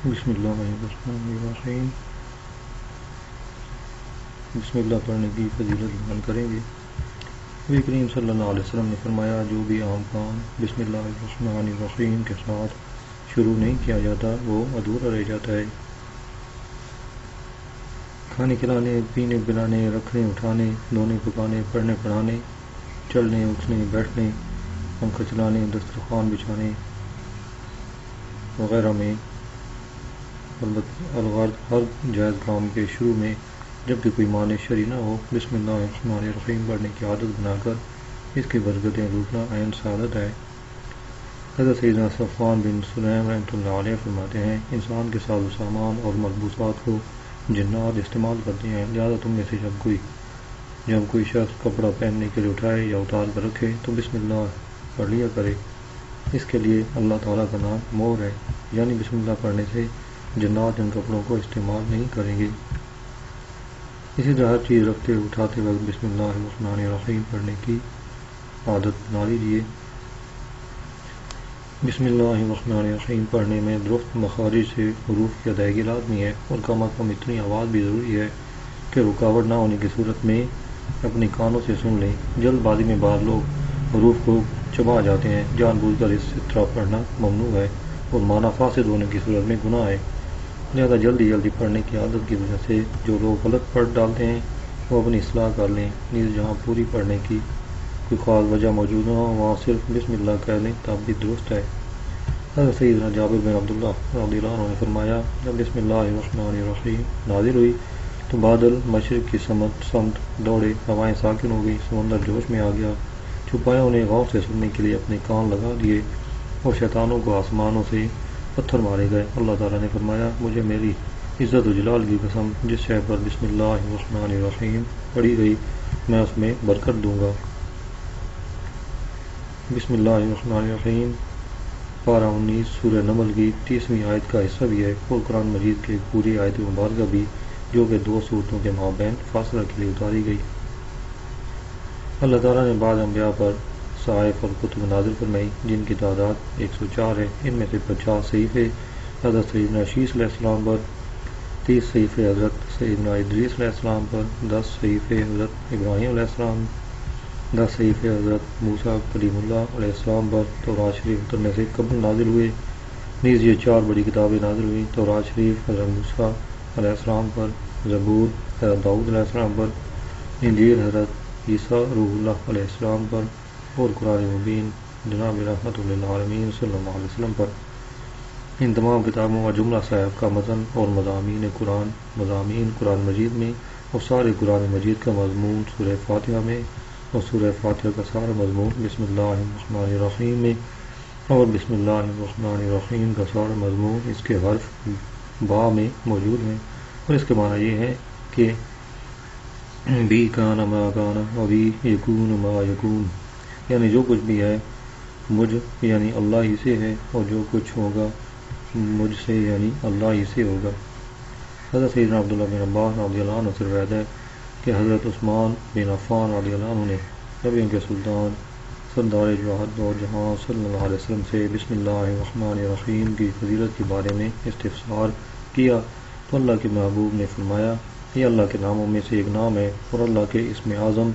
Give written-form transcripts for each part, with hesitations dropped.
بسم اللہ الرحمن الرحیم۔ بسم اللہ پڑھنے کی فضیلت بیان کریں گے۔ نبی کریم صلی اللہ علیہ وسلم نے فرمایا، جو بھی عام کام بسم اللہ الرحمن الرحیم کے ساتھ شروع نہیں کیا جاتا وہ ادھورا رہ جاتا ہے۔ کھانے کھلانے، پینے پلانے، رکھنے اٹھانے، دھونے پکانے، پڑھنے پڑھانے، چلنے اٹھنے بیٹھنے، پنکھا چلانے، دسترخوان بچھانے وغیرہ میں الغرض ہر جائز کام کے شروع میں جب کہ کوئی معنی شرعی نہ ہو بسم اللہ الرحمن الرحیم پڑھنے کی عادت بنا کر اس کی برکتیں لوٹنا عین سعادت ہے۔ حضرت سیدنا صفوان بن سلیم رحمۃ اللہ علیہ فرماتے ہیں، انسان کے ساز و سامان اور ملبوسات کو جنات استعمال کرتے ہیں، لہٰذا تم میں سے جب کوئی شخص کپڑا پہننے کے لیے اٹھائے یا اتار کر رکھے تو بسم اللہ پڑھ لیا کرے۔ اس کے لیے اللہ تعالیٰ کا نام مور ہے، یعنی بسم اللہ پڑھنے سے جنات ان کپڑوں کو استعمال نہیں کریں گے۔ اسی طرح ہر چیز رکھتے اٹھاتے وقت بسم اللہ الرحمن الرحیم پڑھنے کی عادت بنا لیجیے۔ بسم اللہ الرحمن الرحیم پڑھنے میں درست مخارج سے حروف کی ادائیگی لازمی ہے، اور کم از کم اتنی آواز بھی ضروری ہے کہ رکاوٹ نہ ہونے کی صورت میں اپنے کانوں سے سن لیں۔ جلد بازی میں بعض لوگ حروف کو چبا جاتے ہیں، جان بوجھ کر اس طرح پڑھنا ممنوع ہے اور معنی فاسد ہونے کی صورت میں گناہ ہے۔ لہذا جلدی پڑھنے کی عادت کی وجہ سے جو لوگ غلط پڑھ ڈالتے ہیں وہ اپنی اصلاح کر لیں، نیز جہاں پوری پڑھنے کی کوئی خاص وجہ موجود نہ ہو وہاں صرف بسم اللہ کہہ لیں تب بھی درست ہے۔ حضرت سیدنا جابر بن عبداللہ رضی اللہ عنہ نے فرمایا، جب بسم اللہ الرحمن الرحیم نازل ہوئی تو بادل مشرق کی سمت دوڑے، ہوائیں ساکن ہو گئی، سمندر جوش میں آ گیا، چھپایوں نے غور سے سننے کے لیے اپنے کان لگا دیے اور شیطانوں کو آسمانوں سے پتھر مارے گئے۔ اللہ تعالیٰ نے فرمایا، مجھے میری عزت و جلال کی قسم، جس شے پر بسم اللہ الرحمن الرحیم پڑھی گئی میں اس میں برکت دوں گا۔ بسم اللہ الرحمن الرحیم پارہ 19 سورہ نمل کی 30ویں آیت کا حصہ بھی ہے، اور قرآن مجید کی پوری آیت مبارکہ بھی، جو کہ 2 سورتوں کے مابین فاصلہ کے لیے اتاری گئی۔ اللہ تعالیٰ نے بعض انبیاء پر صحائف اور کتب نازل فرمائی جن کی تعداد 104 ہے۔ ان میں سے 50 صحیفے حضرت سیدنا شیس علیہ السلام پر، 30 صحیفے حضرت سیدنا ادریس علیہ السلام پر، 10 صحیفے حضرت ابراہیم علیہ السلام، 10 صحیفے حضرت موسیٰ کلیم اللہ علیہ السلام پر تورات شریف اترنے سے قبل نازل ہوئے۔ نیز یہ 4 بڑی کتابیں نازل ہوئیں، تورات شریف حضرت موسیٰ علیہ السلام پر، زبور حضرت داؤد علیہ السلام پر، انجیل حضرت عیسیٰ روح اللہ علیہ السلام پر، اور قرآن مبین جناب رحمت للعالمین صلی اللہ علیہ وسلم پر۔ ان تمام کتابوں کا جملہ صاحب کا متن اور مضامین قرآن مجید میں، اور سارے قرآن مجید کا مضمون سورہ فاتحہ میں، اور سورہ فاتحہ کا سارا مضمون بسم اللہ الرحمن الرحیم میں، اور بسم اللہ الرحمن الرحیم کا سارا مضمون اس کے حرف با میں موجود ہیں، اور اس کے معنی یہ ہے کہ بی کان ما کان ابی یکون ما یکون، یعنی جو کچھ بھی ہے مجھ یعنی اللہ ہی سے ہے، اور جو کچھ ہوگا مجھ سے یعنی اللہ ہی سے ہوگا۔ حضرت سیدنا عبداللہ بن عباس رضی اللہ عنہ سے روایت ہے کہ حضرت عثمان بن عفان رضی اللہ عنہ نے نبیوں کے سلطان سردار جوہر اور جہاں صلی اللہ علیہ وسلم سے بسم اللہ الرحمن الرحیم کی فضیلت کے بارے میں استفسار کیا تو اللہ کے محبوب نے فرمایا، یہ اللہ کے ناموں میں سے ایک نام ہے، اور اللہ کے اسم اعظم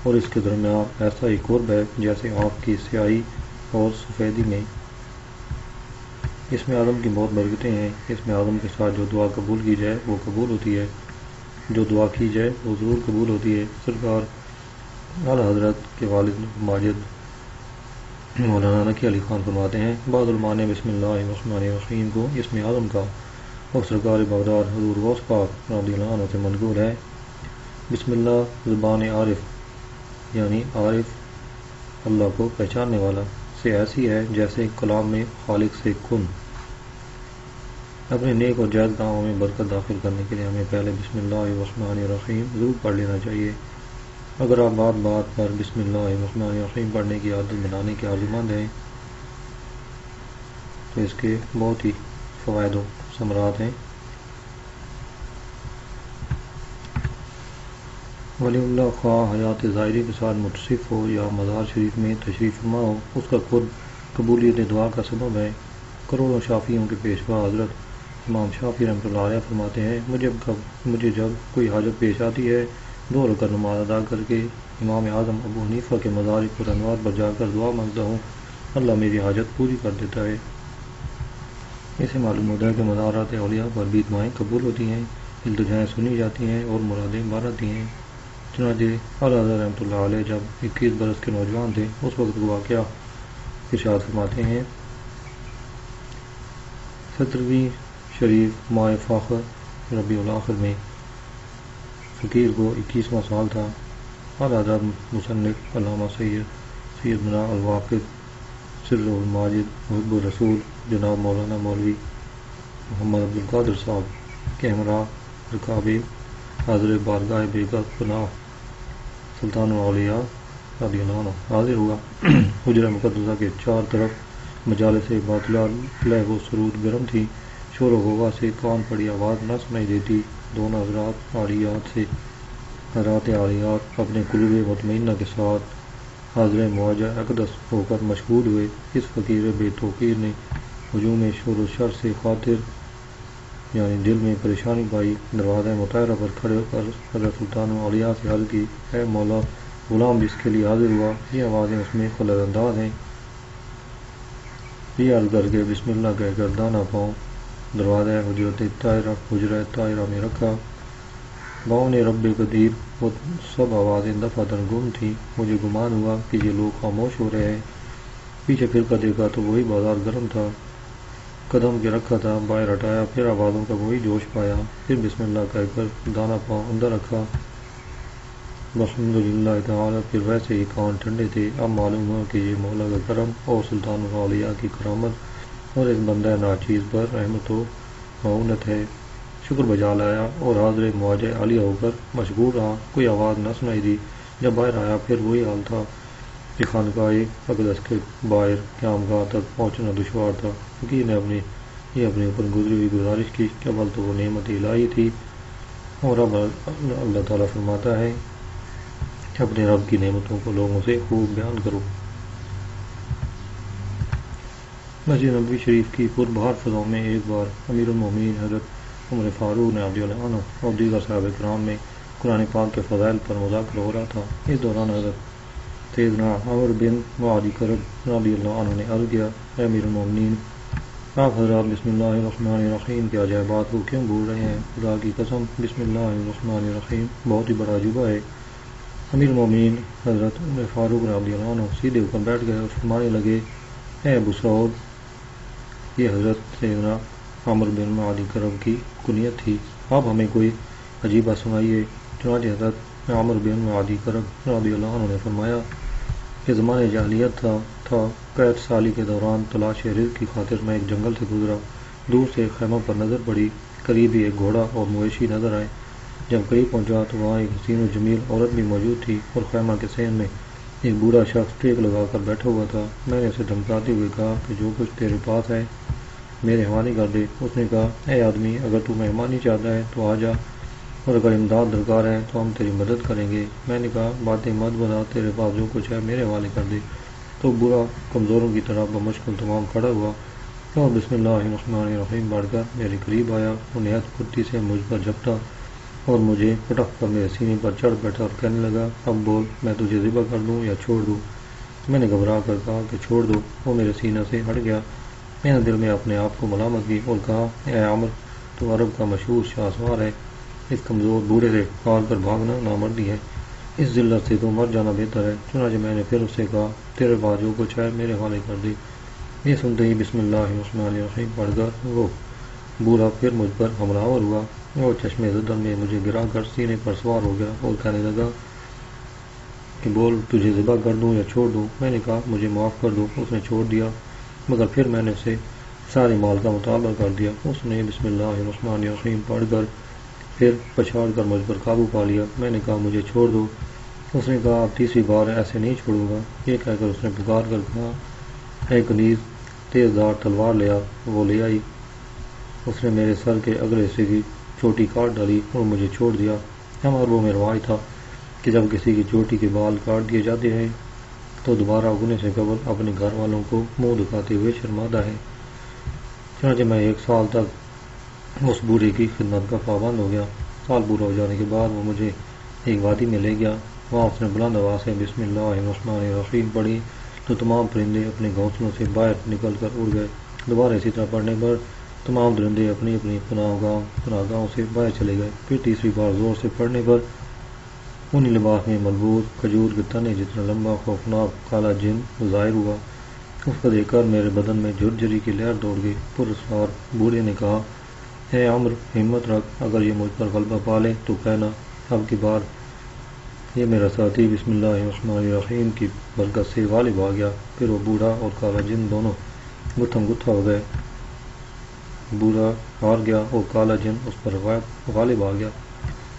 اور اس کے درمیان ایسا ہی قرب ہے جیسے آنکھ کی سیاہی اور سفیدی میں۔ اسم اعظم کی بہت برکتیں ہیں۔ اسم اعظم کے ساتھ جو دعا قبول کی جائے وہ قبول ہوتی ہے، جو دعا کی جائے وہ ضرور قبول ہوتی ہے۔ سرکار اعلیٰ حضرت کے والد ماجد مولانا نقی علی خان فرماتے ہیں، بعض علماء نے بسم اللہ الرحمن الرحیم کو اسم اعظم کا، اور سرکار بغداد حضور غوث پاک رضی اللہ عنہ سے منقول ہے، بسم اللہ زبان عارف یعنی عارف اللہ کو پہچاننے والا سے ایسی ہے جیسے کلام میں خالق سے کن۔ اپنے نیک اور جائز کاموں میں برکت داخل کرنے کے لیے ہمیں پہلے بسم اللہ الرحمن الرحیم ضرور پڑھ لینا چاہیے۔ اگر آپ بات بات پر بسم اللہ الرحمن الرحیم پڑھنے کی عادت بنانے کے عزیمند ہیں تو اس کے بہت ہی فوائد و ثمرات ہیں۔ ولی اللہ خواہ حیات ظاہری کے ساتھ متصف ہو یا مزار شریف میں تشریف فرما ہو، اس کا قرب قبولیت دعا کا سبب ہے۔ کروڑوں شافیوں کے پیشوا حضرت امام شافعی رحمۃ اللہ علیہ فرماتے ہیں مجھے جب کوئی حاجت پیش آتی ہے 2 رکعت نماز ادا کر کے امام اعظم ابو حنیفہ کے مزار پر انوار پر جا کر دعا مانگتا ہوں، اللہ میری حاجت پوری کر دیتا ہے۔ اسے معلوم ہوتا ہے کہ مزارات اولیاء پر بھی دعائیں قبول ہوتی ہیں، التجائیں سنی جاتی ہیں اور مرادیں بار آتی ہیں۔ چنانچہ اعلیٰ حضرت رحمۃ اللہ علیہ جب 21 برس کے نوجوان تھے اس وقت کا واقعہ ارشاد فرماتے ہیں، 17ویں شریف ماہ فاخر ربیع الاخر میں فقیر کو 21واں سال تھا۔ اعلیٰ حضرت مصنف علامہ سیدنا الواقد سر الماجد محب الرسول جناب مولانا مولوی محمد عبدالقادر صاحب کے ہمراہ رکاب حاضر بارگاہ بیگت پناہ سلطان الاولیاء رضی اللہ عنہ حاضر ہوا۔ حجرہ مقدسہ کے 4 طرف مجالس باطلہ لہو و سرود گرم تھی، شور و غوغا سے کان پڑی آواز نہ سنائی دیتی۔ دونوں حضرات عالیات اپنے قلوب مطمئنہ کے ساتھ حاضر مواجہ اقدس ہو کر مشغول ہوئے۔ اس فقیر بے توقیر نے ہجوم شور و شر سے خاطر یعنی دل میں پریشانی پائی، دروازہ مطہرہ پر کھڑے ہو کر حضرت سلطان الاولیاء سے عرض کی، اے مولا، غلام جس کے لیے حاضر ہوا یہ آوازیں اس میں خلل انداز ہیں، یہ عرض کر کے بسم اللہ کہہ کر دانا پاؤں دروازہ حجرہ طاہرہ میں رکھا۔ باؤں نے رب قدیر وہ سب آوازیں دفعتاً گم تھیں۔ مجھے گمان ہوا کہ یہ لوگ خاموش ہو رہے ہیں، پیچھے پھر کر دیکھا تو وہی بازار گرم تھا، قدم کے رکھا تھا، باہر ہٹایا، پھر آوازوں کا وہی جوش پایا، پھر بسم اللہ کہہ کر دانا پاؤں اندر رکھا، الحمدللہ تعالی، پھر ویسے ہی کان ٹھنڈے تھے۔ اب معلوم ہوا کہ یہ مولا کا کرم اور سلطان الاولیاء کی کرامت اور اس بندہ ناچیز پر رحمت و معاونت ہے۔ شکر بجا لایا اور حاضر مواجہ عالیہ ہو کر مشغول رہا، کوئی آواز نہ سنائی دی۔ جب باہر آیا پھر وہی حال تھا کہ خانقاہ اقدس کے باہر قیامگاہ تک پہنچنا دشوار تھا۔ فقیر نے اپنے اوپر گزری ہوئی گزارش کی کہ اول تو وہ نعمت الہی تھی اور اب اللہ تعالیٰ فرماتا ہے کہ اپنے رب کی نعمتوں کو لوگوں سے خوب بیان کرو۔ مسجد نبوی شریف کی پربہار فضاؤں میں ایک بار امیر المومنین حضرت عمر فاروق رضی اللہ عنہ اور دیگر صحابہ کرام میں قرآن پاک کے فضائل پر مذاکرہ ہو رہا تھا۔ اس دوران حضرت سیدنا عمر بن معدی کرب رضی اللہ عنہ نے عرض کیا، اے امیر المومنین، آپ حضرات بسم اللہ الرحمن الرحیم کے عجائبات کو کیوں بھول رہے ہیں؟ خدا کی قسم بسم اللہ الرحمن الرحیم بہت ہی بڑا عجوبہ ہے۔ امیر المومنین حضرت عمر فاروق رضی اللہ عنہ سیدھے ہو کر بیٹھ گئے اور فرمانے لگے، اے ابو سعود، یہ حضرت سیدنا عمر بن معدی کرب کی کنیت تھی، آپ ہمیں کوئی عجیبہ سنائیے۔ چنانچہ حضرت عمر بن معدی کرب رضی اللہ عنہ نے فرمایا کہ زمانۂ جاہلیت تھا، قحط سالی کے دوران تلاش رزق کی خاطر میں ایک جنگل سے گزرا، دور سے ایک خیمہ پر نظر پڑی، قریب ہی ایک گھوڑا اور مویشی نظر آئے۔ جب قریب پہنچا تو وہاں ایک حسین و جمیل عورت بھی موجود تھی اور خیمہ کے صحن میں ایک بوڑھا شخص ٹیک لگا کر بیٹھا ہوا تھا۔ میں نے اسے دھمکاتے ہوئے کہا کہ جو کچھ تیرے پاس ہے میرے حوالے کر دے۔ اس نے کہا، اے آدمی، اگر تو مہمانی چاہتا ہے تو آ جا، اور اگر امداد درکار ہے تو ہم تیری مدد کریں گے۔ میں نے کہا، باتیں مت بنا، تیرے پاس جو کچھ ہے میرے حوالے کر دے۔ تو بوڑھا کمزوروں کی طرح بمشکل تمام کھڑا ہوا اور بسم اللہ الرحمن الرحیم پڑھ کر میرے قریب آیا اور نہایت پھرتی سے مجھ پر جھپٹا اور مجھے پٹک کر میرے سینے پر چڑھ بیٹھا اور کہنے لگا، اب بول، میں تجھے ذبح کر دوں یا چھوڑ دوں؟ میں نے گھبرا کر کہا کہ چھوڑ دو۔ وہ میرے سینہ سے ہٹ گیا۔ میں نے دل میں اپنے آپ کو ملامت کی اور کہا، اے عمر، تو عرب کا مشہور شاہ سوار ہے، اس کمزور بوڑھے سے ہار کر بھاگنا نامردی ہے، اس ذلت سے تو مر جانا بہتر ہے۔ چنانچہ میں نے پھر اس سے کہا، تیرے پاس جو کچھ ہے میرے حوالے کر دے۔ یہ سنتے ہی بسم اللہ الرحمن الرحیم پڑھ کر وہ بوڑھا پھر مجھ پر حملہ آور ہوا اور چشمے زدن میں مجھے گرا کر سینے پر سوار ہو گیا اور کہنے لگا کہ بول، تجھے ذبح کر دوں یا چھوڑ دوں؟ میں نے کہا، مجھے معاف کر دو۔ اس نے چھوڑ دیا، مگر پھر میں نے اسے سارے مال کا مطالبہ کر دیا۔ اس نے بسم اللہ الرحمن الرحیم پڑھ کر پھر پچھاڑ کر مجھ پر قابو پا لیا۔ میں نے کہا، مجھے چھوڑ دو۔ اس نے کہا، اب تیسری بار ایسے نہیں چھوڑوں گا۔ یہ کہہ کر اس نے پکار کر کہا، اے کنیز، تیز دھار تلوار لے آ۔ وہ لے آئی۔ اس نے میرے سر کے اگلے حصے کی چوٹی کاٹ ڈالی اور مجھے چھوڑ دیا۔ ہمارے وہ میں رواج تھا کہ جب کسی کی چوٹی کے بال کاٹ دیے جاتے ہیں تو دوبارہ اگنے سے قبل اپنے گھر والوں کو منہ دکھاتے ہوئے شرماتا ہے۔ چنانچہ میں 1 سال تک اس بوڑھے کی خدمت کا پابند ہو گیا۔ سال پورا ہو جانے کے بعد وہ مجھے ایک وادی میں لے گیا۔ وہاں اس نے بلند آواز سے بسم اللہ الرحمن الرحیم پڑھی تو تمام پرندے اپنے گھونسلوں سے باہر نکل کر اڑ گئے۔ دوبارہ اسی طرح پڑھنے پر تمام درندے اپنی اپنی پناہ گاہوں سے باہر چلے گئے۔ پھر تیسری بار زور سے پڑھنے پر انہی لباس میں ملبوس کھجور کے تنے جتنا لمبا خوفناک کالا جن ظاہر ہوا۔ اس کو دیکھ کر میرے بدن میں جھرجھری کی لہر دوڑ گئی۔ پرسرار بوڑھے نے کہا، اے عمر، ہمت رکھ، اگر یہ مجھ پر غلبہ پا لے تو کہنا اب کی بار یہ میرا ساتھی بسم اللہ الرحمن الرحیم کی برکت سے غالب آ گیا۔ پھر وہ بوڑھا اور کالا جن دونوں گتھم گتھا ہو گئے۔ بوڑھا ہار گیا اور کالا جن اس پر غالب آ گیا۔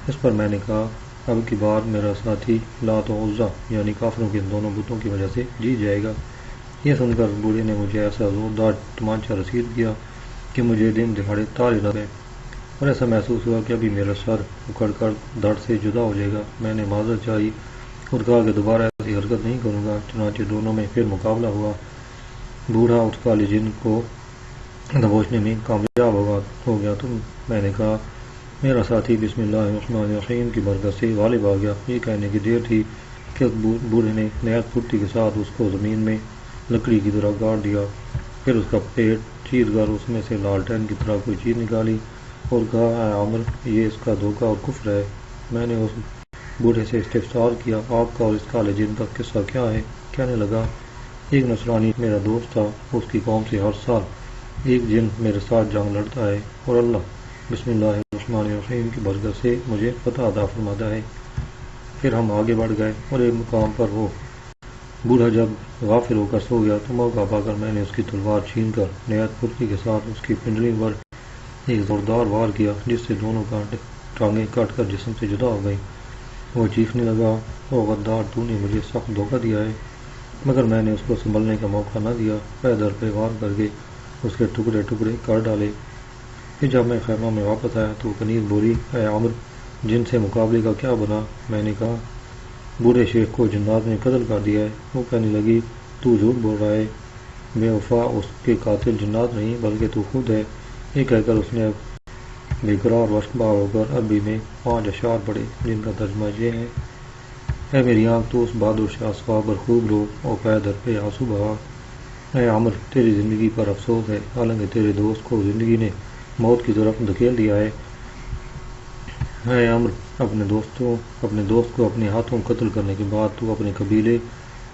اس پر میں نے کہا، اب کی بار میرا ساتھی لات و عزا یعنی کافروں کے دونوں بتوں کی وجہ سے جیت جائے گا۔ یہ سن کر بوڑھے نے مجھے ایسا زوردار تمانچہ رسید کیا کہ مجھے دن دہاڑے تارے لگے اور ایسا محسوس ہوا کہ ابھی میرا سر اکھڑ کر دھڑ سے جدا ہو جائے گا۔ میں نے معذرت چاہی اور کہا کہ دوبارہ ایسی حرکت نہیں کروں گا۔ چنانچہ دونوں میں پھر مقابلہ ہوا۔ بوڑھا اس کالے جن کو دبوچنے میں کامیاب ہو گیا تو میں نے کہا، میرا ساتھی بسم اللہ الرحمن الرحیم کی برکت سے غالب آ گیا۔ یہ کہنے کی دیر تھی کہ بوڑھے نے نہایت پھرتی کے ساتھ اس کو زمین میں لکڑی کی طرح گاڑ دیا۔ پھر اس کا پیٹ چیر کر اس میں سے لالٹین کی طرح کوئی چیز نکالی اور کہا، اے عمر، یہ اس کا دھوکہ اور کفر ہے۔ میں نے اس بوڑھے سے استفسار کیا، آپ کا اور اس کالے جن کا قصہ کیا ہے؟ کہنے لگا، ایک نصرانی میرا دوست تھا، اس کی قوم سے ہر سال ایک جن میرے ساتھ جنگ لڑتا ہے اور اللہ بسم اللہ الرحمن الرحیم کی برکت سے مجھے فتح عطا فرماتا ہے۔ پھر ہم آگے بڑھ گئے اور ایک مقام پر وہ بوڑھا جب غافل ہو کر سو گیا تو موقع پا کر میں نے اس کی تلوار چھین کر نہایت پھرتی کے ساتھ اس کی پنڈلی پر ایک زوردار وار کیا جس سے دونوں ٹانگیں کٹ کر جسم سے جدا ہو گئیں۔ وہ چیخنے لگا، او غدار، تو نے مجھے سخت دھوکہ دیا ہے۔ مگر میں نے اس کو سنبھلنے کا موقع نہ دیا، پے در پہ وار کر کے اس کے ٹکڑے ٹکڑے کر ڈالے۔ پھر جب میں خیمہ میں واپس آیا تو کنیز بولی، اے عمر، جن سے مقابلے کا کیا بنا؟ میں نے کہا، بوڑھے شیخ کو جنات نے قتل کر دیا ہے۔ وہ کہنے لگی، تو جھوٹ بول رہا ہے، بے وفا، اس کے قاتل جنات نہیں بلکہ تو خود ہے۔ یہ کہہ کر اس نے بے قرار وشکبار ہو کر عربی میں 5 اشعار پڑھے جن کا ترجمہ یہ ہے، اے میری آنکھ، تو اس بہادر شاہ صفا پر خوب رو اور پے در پہ آنسو بہا۔ اے عمر، تیری زندگی پر افسوس ہے، حالانکہ تیرے دوست کو زندگی نے موت کی طرف دھکیل دیا ہے۔ اے عمر، اپنے دوست کو اپنے ہاتھوں قتل کرنے کے بعد تو اپنے قبیلے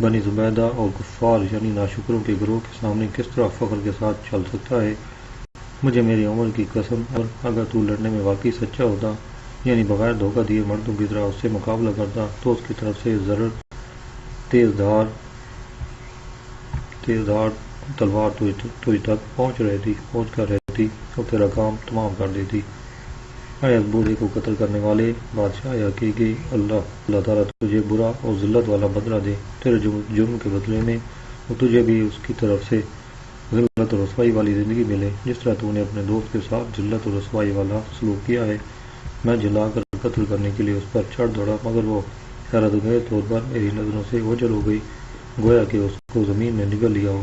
بنی زبیدہ اور کفار یعنی ناشکروں کے گروہ کے سامنے کس طرح فخر کے ساتھ چل سکتا ہے؟ مجھے میری عمر کی قسم، اگر تو لڑنے میں واقعی سچا ہوتا یعنی بغیر دھوکہ دیے مردوں کی طرح اس سے مقابلہ کرتا تو اس کی طرف سے زرد تیز دھار تلوار تجھ تک پہنچ کر رہتی اور تیرا کام تمام کر دیتی۔ اے اس بوڑھے کو قتل کرنے والے بادشاہ حقیقی اللہ تعالیٰ تجھے برا اور ذلت والا بدلہ دے۔ تیرے جرم کے بدلے میں اور تجھے بھی اس کی طرف سے ذلت اور رسوائی والی زندگی ملے جس طرح تو نے اپنے دوست کے ساتھ ذلت اور رسوائی والا سلوک کیا ہے۔ میں جلا کر قتل کرنے کے لیے اس پر چڑھ دوڑا مگر وہ حیرت انگیز طور پر میری نظروں سے اوجھل ہو گئی، گویا کہ اس کو زمین نے نگل لیا ہو۔